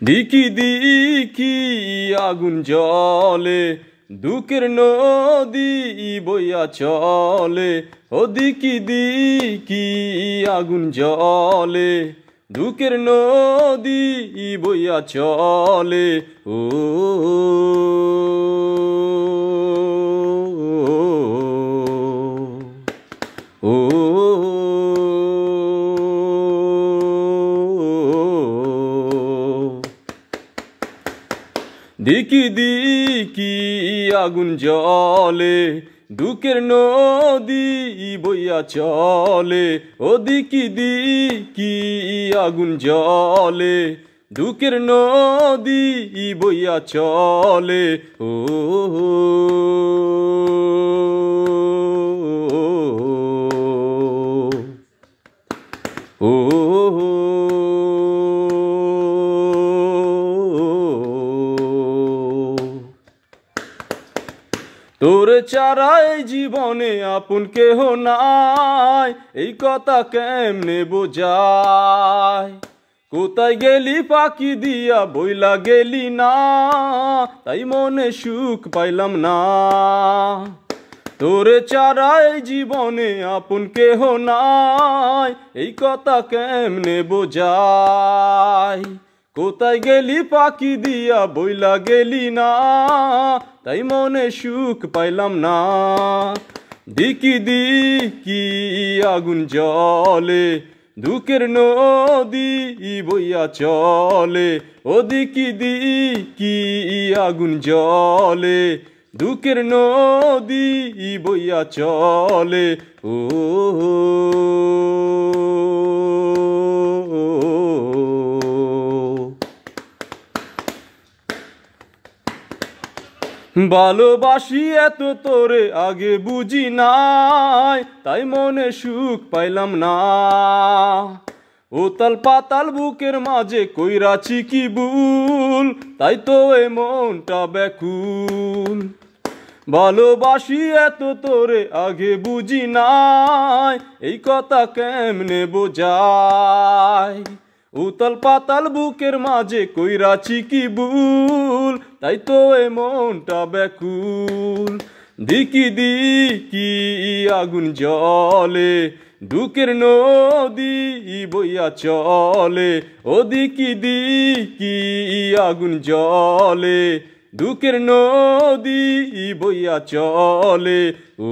দিকি দিকি আগুন জ্বলে, দুঃখের নদী বইয়া চলে। ও দিকি দিকি আগুন জ্বলে, দুঃখের নদী বইয়া চলে। ও ও দিকি দিকি আগুন জ্বলে, দুঃখের নদী বইয়া চলে। ও দিকি দিকি আগুন জ্বলে, দুঃখের নদী বইয়া চলে। ও ও তোর চারাই জীবনে আপন কেহ নাই, এই কথা কেমনে বোঝায়? কোথায় গেলি পাখি দিয়া বইলা গেলি না, তাই মনে সুখ পাইলাম না। তোর চারাই জীবনে আপন কেহ নাই, এই কথা কেমনে বোঝায়? কোথায় গেলি পাখি দিয়া বইলা গেলি না, তাই মনে সুখ পাইলাম না। দিকি দিকি আগুন জ্বলে, দুঃখের নদী বইয়া চলে। ও দিকি দিকি আগুন জ্বলে, দুঃখের নদী বইয়া চলে। ও ভালোবাসি এত তোরে আগে বুঝি নাই, তাই মনে সুখ পাইলাম না। উতাল পাতাল বুকের মাঝে কইরাছি কি ভুল, তাই তো এ মনটা ব্যাকুল। ভালোবাসি এত তোরে আগে বুঝি নাই, এই কথা কেমনে বোঝায়? উতাল পাতাল বুকের মাঝে কইরাছি কি ভুল, তাই তো এ মনটা ব্যাকুল। দিকি দিকি আগুন জ্বলে, দুঃখের নদী বইয়া চলে। ও দিকি দিকি আগুন জ্বলে, দুঃখের নদী বইয়া চলে। ও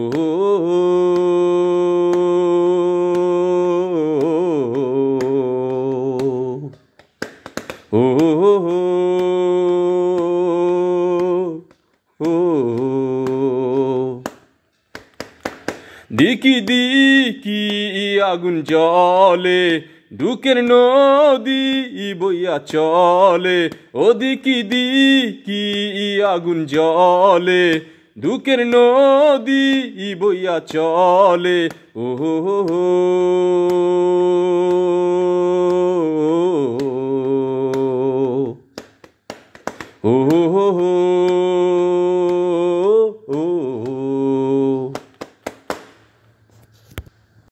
ও ও দিকি দিকি আগুন জ্বলে, দুঃখের নদী বইয়া চলে। ও দিকি দিকি আগুন জ্বলে, দুঃখের নদী বইয়া চলে। ও